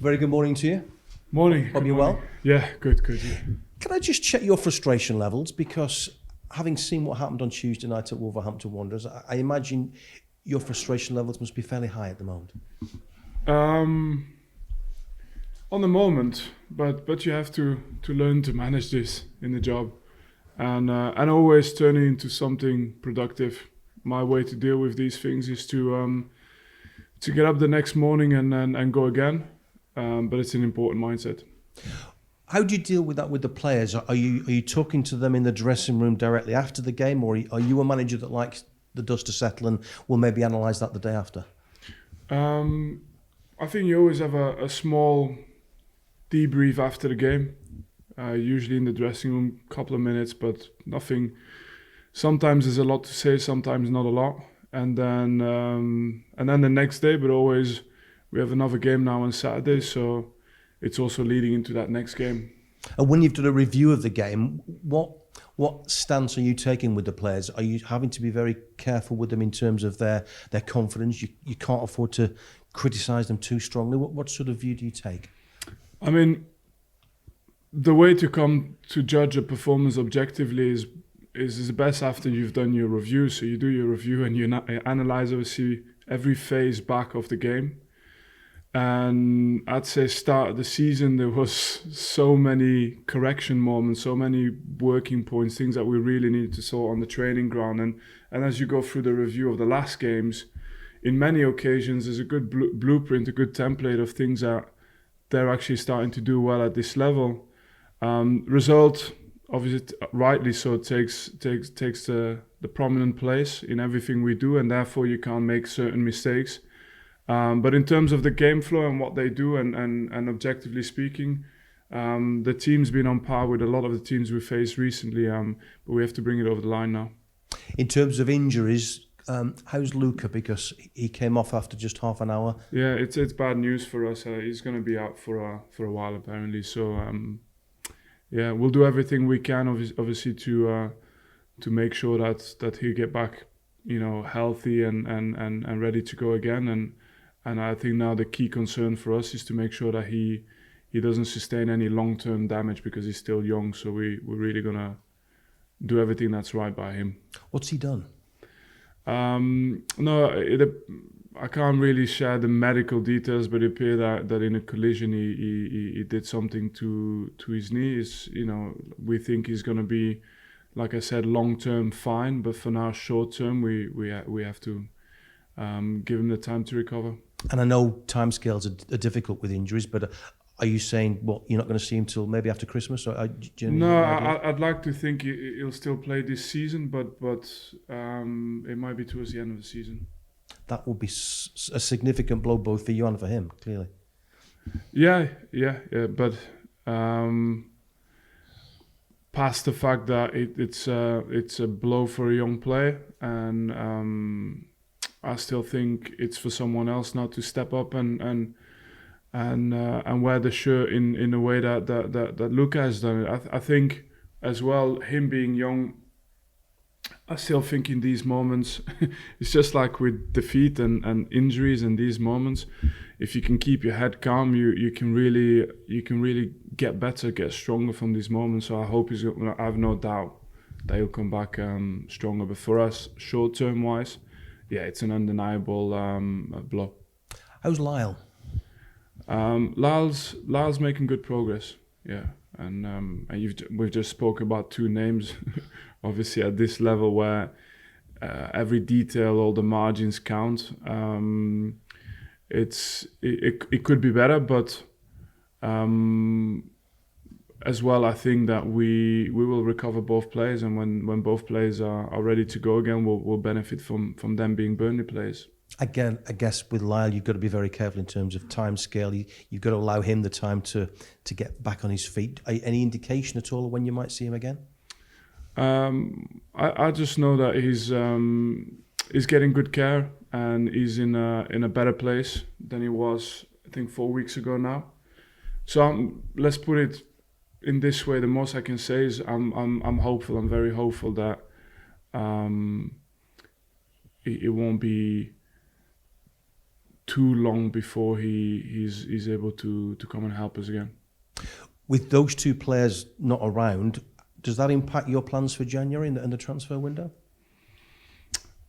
Very good morning to you. Morning. Hope you're well. Yeah, good. Yeah. Can I just check your frustration levels? Because having seen what happened on Tuesday night at Wolverhampton Wanderers, I imagine your frustration levels must be fairly high at the moment. On the moment, but you have to learn to manage this in the job, and always turn it into something productive. My way to deal with these things is to get up the next morning and go again. But it's an important mindset. How do you deal with that with the players? Are you talking to them in the dressing room directly after the game, or are you a manager that likes the dust to settle and will maybe analyse that the day after? I think you always have a small debrief after the game, usually in the dressing room, couple of minutes, but nothing. Sometimes there's a lot to say, sometimes not a lot, and then the next day. But always, we have another game now on Saturday, so it's also leading into that next game. And when you've done a review of the game, what stance are you taking with the players? Are you having to be very careful with them in terms of their confidence? You can't afford to criticise them too strongly. What sort of view do you take? I mean, the way to come to judge a performance objectively is best after you've done your review. So you do your review and you analyse, obviously, every phase back of the game. And I'd say start of the season, there was so many correction moments, so many working points, things that we really needed to sort on the training ground. And as you go through the review of the last games, in many occasions, there's a good blueprint, a good template of things that they're actually starting to do well at this level. Result, obviously, rightly so, takes the prominent place in everything we do, and therefore you can't make certain mistakes. But in terms of the game flow and what they do, and objectively speaking, the team's been on par with a lot of the teams we faced recently, but we have to bring it over the line now. In terms of injuries, how's Luca? Because he came off after just half an hour. Yeah, it's bad news for us. He's going to be out for a while apparently. So yeah, we'll do everything we can, obviously, to make sure that he'll get back, healthy and ready to go again. And I think now the key concern for us is to make sure that he doesn't sustain any long-term damage because he's still young. So we're really going to do everything that's right by him. What's he done? No, I can't really share the medical details, but it appeared that in a collision he did something to his knee. We think he's going to be, like I said, long-term fine, but for now, short-term, we have to give him the time to recover. And I know timescales are difficult with injuries, but are you saying you're not going to see him till maybe after Christmas? Or I'd like to think he'll still play this season, but it might be towards the end of the season. That would be a significant blow both for you and for him, clearly. Yeah, but past the fact that it's a blow for a young player, and I still think it's for someone else now to step up and wear the shirt in a way that Luca has done it. I think as well, him being young, I still think in these moments, it's just like with defeat and injuries in these moments, if you can keep your head calm, you can really get better, get stronger from these moments. So I hope I have no doubt that he'll come back stronger. But for us, short-term wise, yeah, it's an undeniable blow. How's Lyle? Lyle's making good progress, yeah, and we've just spoke about two names, obviously at this level where every detail, all the margins count. It could be better, but as well, I think that we will recover both players, and when both players are ready to go again, we'll benefit from them being Burnley players. Again, I guess with Lyle, you've got to be very careful in terms of time scale. You've got to allow him the time to get back on his feet. Any indication at all of when you might see him again? I just know that he's getting good care, and he's in a better place than he was, I think, 4 weeks ago now. So let's put it in this way. The most I can say is I'm hopeful. I'm very hopeful that it won't be too long before he's able to come and help us again. With those two players not around, does that impact your plans for January in the transfer window?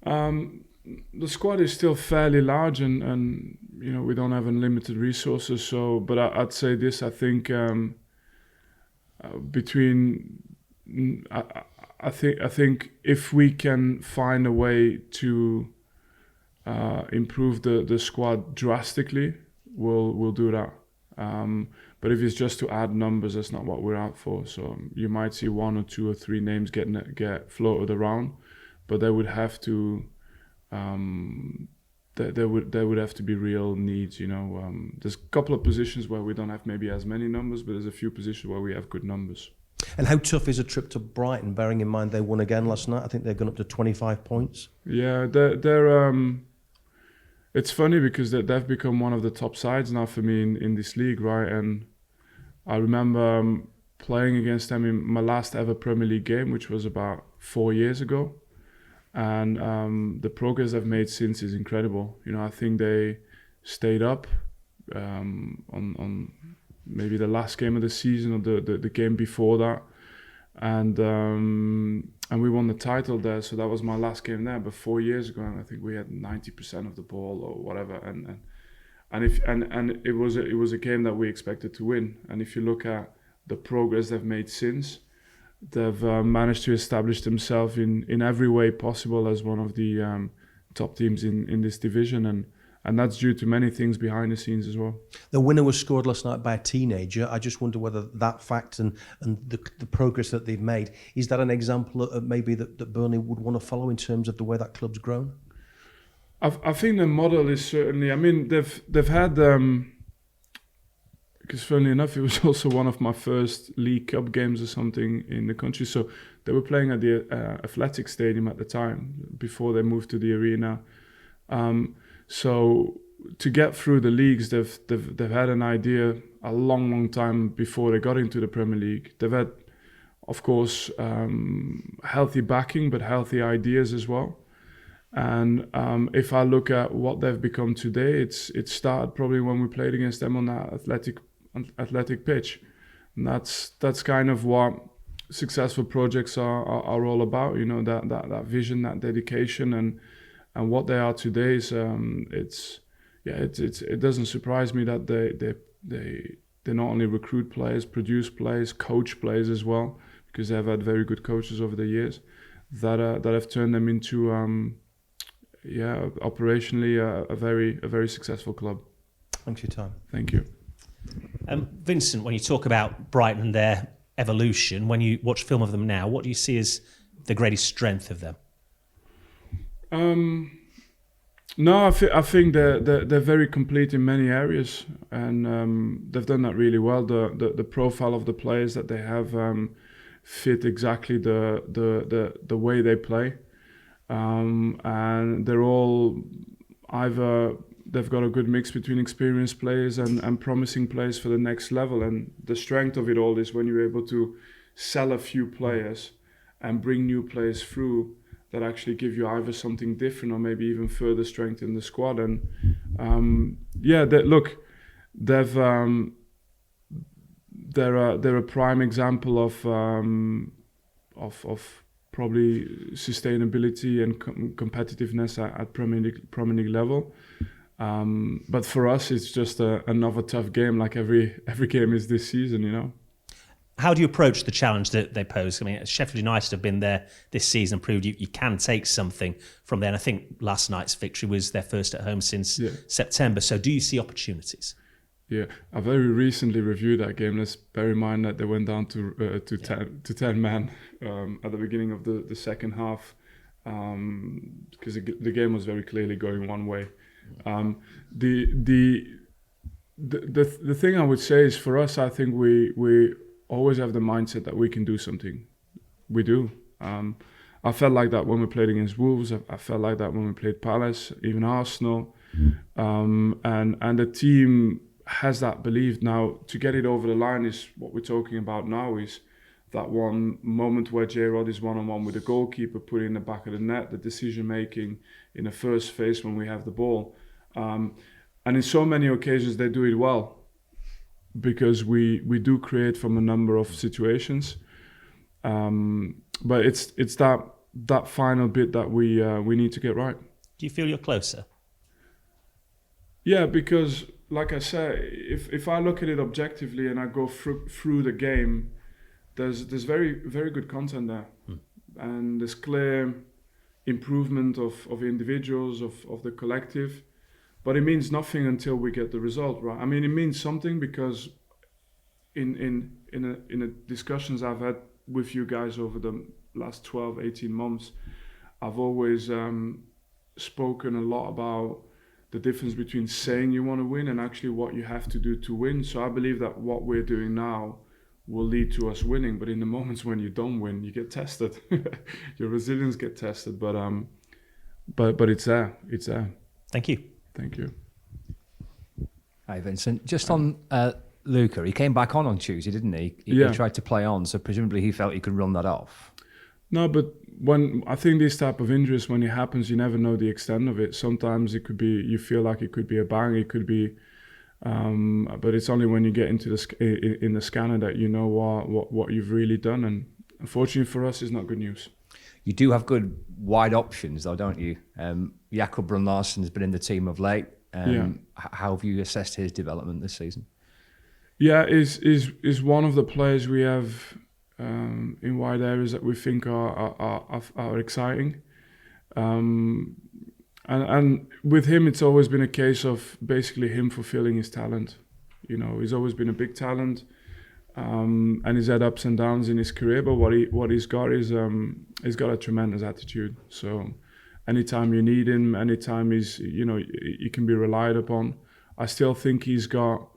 The squad is still fairly large, and we don't have unlimited resources. So, but I'd say this: I think I think if we can find a way to improve the squad drastically, we'll do that. But if it's just to add numbers, that's not what we're out for. So you might see 1 or 2 or 3 names get floated around, but they would have to. There would have to be real needs. There's a couple of positions where we don't have maybe as many numbers, but there's a few positions where we have good numbers. And how tough is a trip to Brighton, bearing in mind they won again last night? I think they've gone up to 25 points. Yeah, they're it's funny because they've become one of the top sides now for me in this league, right? And I remember playing against them in my last ever Premier League game, which was about 4 years ago. And the progress they've made since is incredible. I think they stayed up on maybe the last game of the season or the game before that, and we won the title there. So that was my last game there. But 4 years ago, I think we had 90% of the ball or whatever, and it was a game that we expected to win. And if you look at the progress they've made since, they've managed to establish themselves in every way possible as one of the top teams in this division, and that's due to many things behind the scenes as well. The winner was scored last night by a teenager. I just wonder whether that fact and the progress that they've made, is that an example of maybe that Burnley would want to follow in terms of the way that club's grown? I think the model is certainly. I mean, they've had. Because funnily enough, it was also one of my first League Cup games or something in the country. So they were playing at the Athletic Stadium at the time, before they moved to the arena. So to get through the leagues, they've had an idea a long time before they got into the Premier League. They've had, of course, healthy backing, but healthy ideas as well. And if I look at what they've become today, it started probably when we played against them on that athletic pitch, and that's kind of what successful projects are all about. That vision, that dedication, and what they are today is it doesn't surprise me that they not only recruit players, produce players, coach players as well, because they've had very good coaches over the years that have turned them into operationally a very successful club. Thanks for your time. Thank you. Vincent, when you talk about Brighton and their evolution, when you watch film of them now, what do you see as the greatest strength of them? No, I think they're very complete in many areas, and they've done that really well. The profile of the players that they have fit exactly the way they play, and they're all either. They've got a good mix between experienced players and promising players for the next level. And the strength of it all is when you're able to sell a few players and bring new players through that actually give you either something different or maybe even further strengthen the squad. And they're a prime example of probably sustainability and competitiveness at Premier League level. But for us, it's just another tough game, like every game is this season, How do you approach the challenge that they pose? I mean, Sheffield United have been there this season, proved you can take something from there. And I think last night's victory was their first at home since September. So do you see opportunities? Yeah, I very recently reviewed that game. Let's bear in mind that they went down to 10 men at the beginning of the second half, because the game was very clearly going one way. The thing I would say is, for us, I think we always have the mindset that we can do something. We do. I felt like that when we played against Wolves. I felt like that when we played Palace, even Arsenal, and the team has that belief. Now, to get it over the line is what we're talking about now, is that one moment where J-Rod is one-on-one with the goalkeeper, put in the back of the net, the decision-making in the first phase when we have the ball. And in so many occasions they do it well, because we do create from a number of situations. But it's that final bit that we need to get right. Do you feel you're closer? Yeah, because like I say, if I look at it objectively and I go through the game, there's very, very good content there. And there's clear improvement of individuals, of the collective. But it means nothing until we get the result, right? I mean, it means something because in the discussions I've had with you guys over the last 12, 18 months, I've always spoken a lot about the difference between saying you want to win and actually what you have to do to win. So I believe that what we're doing now will lead to us winning. But in the moments when you don't win, you get tested. Your resilience get tested. But it's there. It's there. Thank you. Thank you. Hi, Vincent. Just on Luca, he came back on Tuesday, didn't he? He tried to play on, so presumably he felt he could run that off. No, but when I think these type of injuries, when it happens, you never know the extent of it. Sometimes it could be, you feel like it could be a bang, it could be, but it's only when you get into in the scanner that you know what you've really done. And unfortunately for us, it's not good news. You do have good wide options, though, don't you? Jakob Brun-Larsen has been in the team of late. How have you assessed his development this season? Yeah, is one of the players we have in wide areas that we think are exciting. And with him, it's always been a case of basically him fulfilling his talent. You know, he's always been a big talent, and he's had ups and downs in his career. But what he's got is he's got a tremendous attitude. So anytime you need him, anytime he can be relied upon. I still think he's got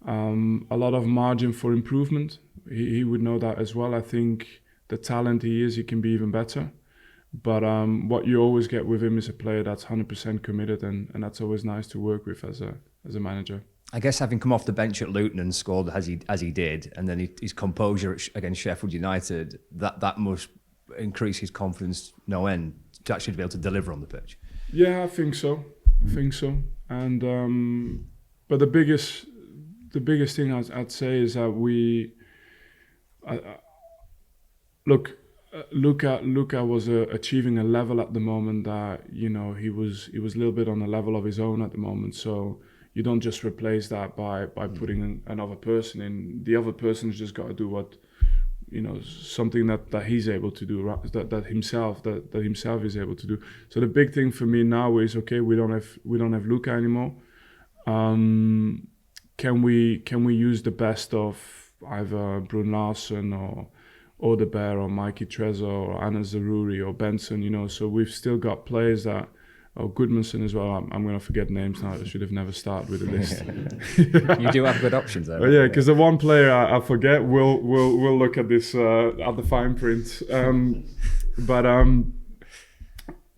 a lot of margin for improvement. He would know that as well. I think the talent he can be even better. But what you always get with him is a player that's 100% committed, and that's always nice to work with as a manager. I guess having come off the bench at Luton and scored as he did, and then his composure against Sheffield United, that must increase his confidence no end to actually be able to deliver on the pitch. Yeah, I think so. And but the biggest thing I'd say is that Luca was achieving a level at the moment that he was a little bit on a level of his own at the moment. So you don't just replace that by putting another person in. The other person's just got to do what something that he's able to do, right? that himself is able to do. So the big thing for me now is, okay, we don't have Luca anymore. Can we use the best of either Brun-Larsen or Odeberg or Mikey Trezor or Anna Zaroury or Benson, so we've still got players that, Goodmanson as well. I'm going to forget names now. I should have never started with a list. You do have good options there. Yeah, because the one player I forget, we'll look at this at the fine print.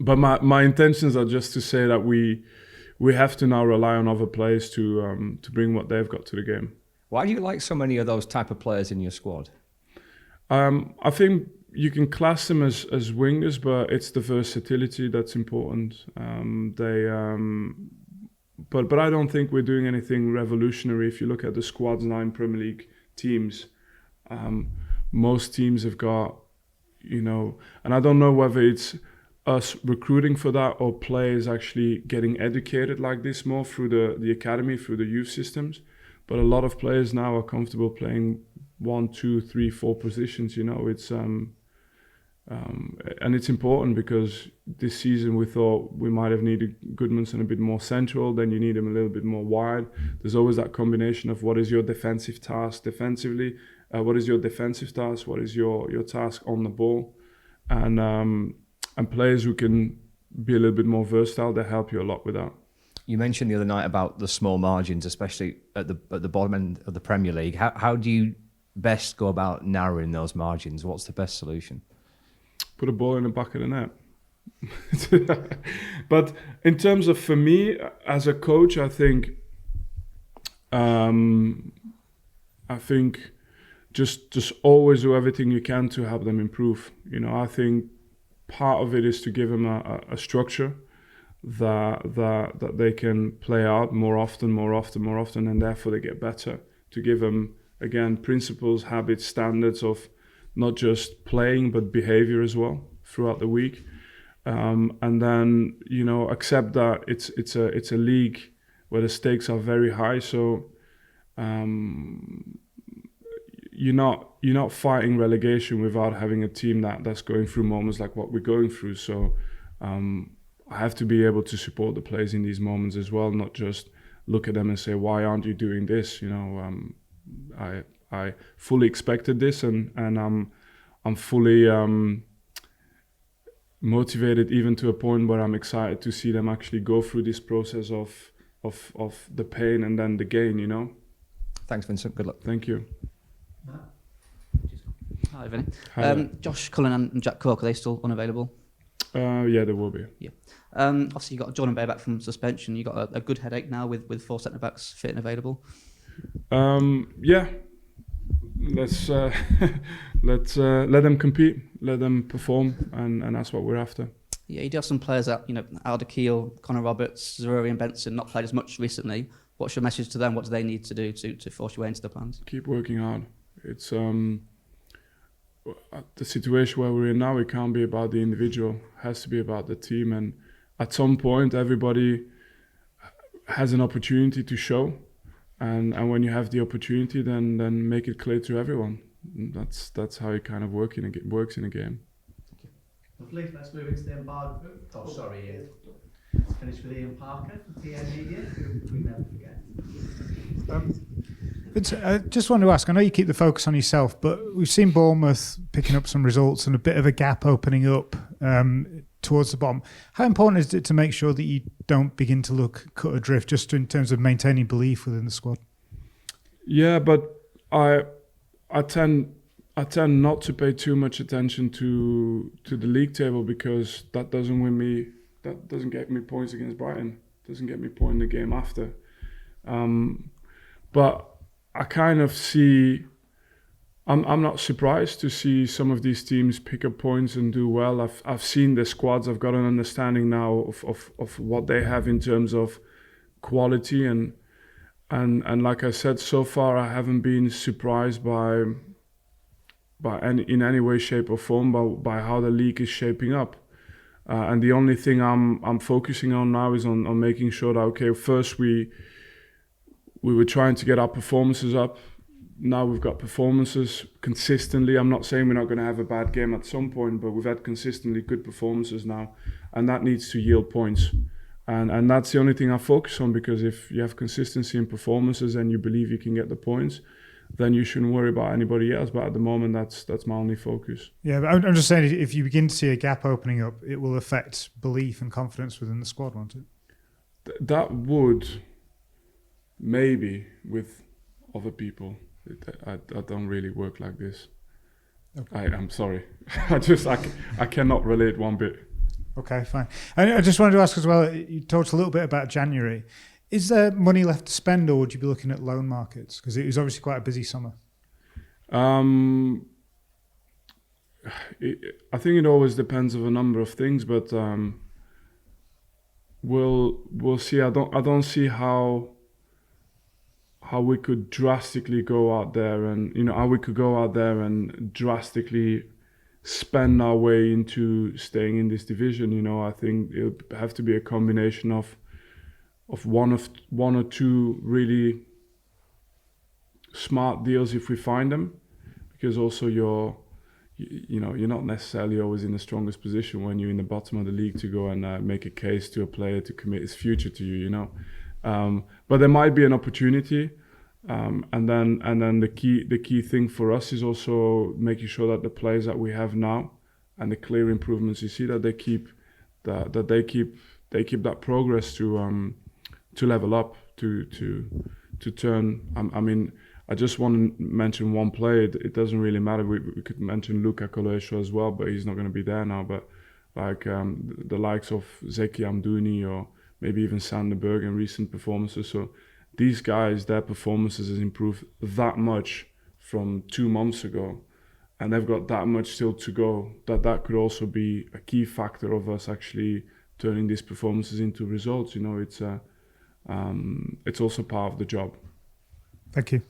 But my intentions are just to say that we have to now rely on other players to bring what they've got to the game. Why do you like so many of those type of players in your squad? I think you can class them as wingers, but it's the versatility that's important. But I don't think we're doing anything revolutionary. If you look at the squads now in Premier League teams, most teams have got, and I don't know whether it's us recruiting for that or players actually getting educated like this more through the academy, through the youth systems. But a lot of players now are comfortable playing 1, 2, 3, 4 positions. It's and it's important because this season we thought we might have needed Goodmanson a bit more central, then you need him a little bit more wide. There's always that combination of what is your defensive task defensively, what is your defensive task, what is your task on the ball, and players who can be a little bit more versatile, they help you a lot with that. You mentioned the other night about the small margins, especially at the bottom end of the Premier League. How do you best go about narrowing those margins? What's the best solution? Put a ball in the back of the net. But in terms of, for me as a coach, I think just always do everything you can to help them improve. I think part of it is to give them a structure. that they can play out more often, and therefore they get better. To give them, again, principles, habits, standards of not just playing but behavior as well throughout the week, and then accept that it's a league where the stakes are very high. So you're not fighting relegation without having a team that's going through moments like what we're going through. So I have to be able to support the players in these moments as well, not just look at them and say, why aren't you doing this? I fully expected this, and I'm fully motivated, even to a point where I'm excited to see them actually go through this process of the pain and then the gain. Thanks, Vincent. Good luck. Thank you. Hi, Vinny. Hi. Josh Cullen and Jack Cork, are they still unavailable? Yeah, there will be. Yeah. Obviously, you got Jordan Bay back from suspension. You got a good headache now with 4 centre backs fit and available. Yeah. Let's let them compete, let them perform, and that's what we're after. Yeah, you do have some players that Alder Keel, Connor Roberts, Zerori and Benson not played as much recently. What's your message to them? What do they need to do to force your way into the plans? Keep working hard. It's the situation where we're in now. It can't be about the individual. It has to be about the team. And at some point, everybody has an opportunity to show. And when you have the opportunity, then make it clear to everyone. That's how it kind of works in a game. Lovely. Let's move into the embargo. Oh, sorry, Ian. Let's finish with Ian Parker from TN Media, who we never forget. I just want to ask, I know you keep the focus on yourself, but we've seen Bournemouth picking up some results and a bit of a gap opening up towards the bottom. How important is it to make sure that you don't begin to look cut adrift, just in terms of maintaining belief within the squad? Yeah, but I tend not to pay too much attention to the league table, because that doesn't get me points against Brighton, doesn't get me point in the game after. But I kind of see, I'm not surprised to see some of these teams pick up points and do well. I've seen the squads. I've got an understanding now of what they have in terms of quality, and like I said, so far I haven't been surprised by in any way, shape or form by how the league is shaping up. And the only thing I'm focusing on now is on making sure that, first we were trying to get our performances up. Now we've got performances consistently. I'm not saying we're not going to have a bad game at some point, but we've had consistently good performances now, and that needs to yield points. And that's the only thing I focus on, because if you have consistency in performances and you believe you can get the points, then you shouldn't worry about anybody else. But at the moment, that's my only focus. Yeah, but I'm just saying, if you begin to see a gap opening up, it will affect belief and confidence within the squad, won't it? That would, maybe, with other people. I don't really work like this. Okay. I'm sorry. I cannot relate one bit. Okay, fine. And I just wanted to ask as well, you talked a little bit about January. Is there money left to spend, or would you be looking at loan markets? Because it was obviously quite a busy summer. I think it always depends of a number of things, but we'll see. I don't see how we could drastically go out there and how we could go out there and drastically spend our way into staying in this division. I think it'll have to be a combination of one or two really smart deals if we find them, because also you're not necessarily always in the strongest position when you're in the bottom of the league to go and make a case to a player to commit his future to you. But there might be an opportunity, and then the key thing for us is also making sure that the players that we have now and the clear improvements you see, that they keep that progress to level up, to turn. I mean, I just want to mention one player. It doesn't really matter. We could mention Luka Kolesso as well, but he's not going to be there now. But like the likes of Zeki Amdouni or maybe even Sander Berg in recent performances. So these guys, their performances has improved that much from 2 months ago, and they've got that much still to go. That could also be a key factor of us actually turning these performances into results. It's also part of the job. Thank you.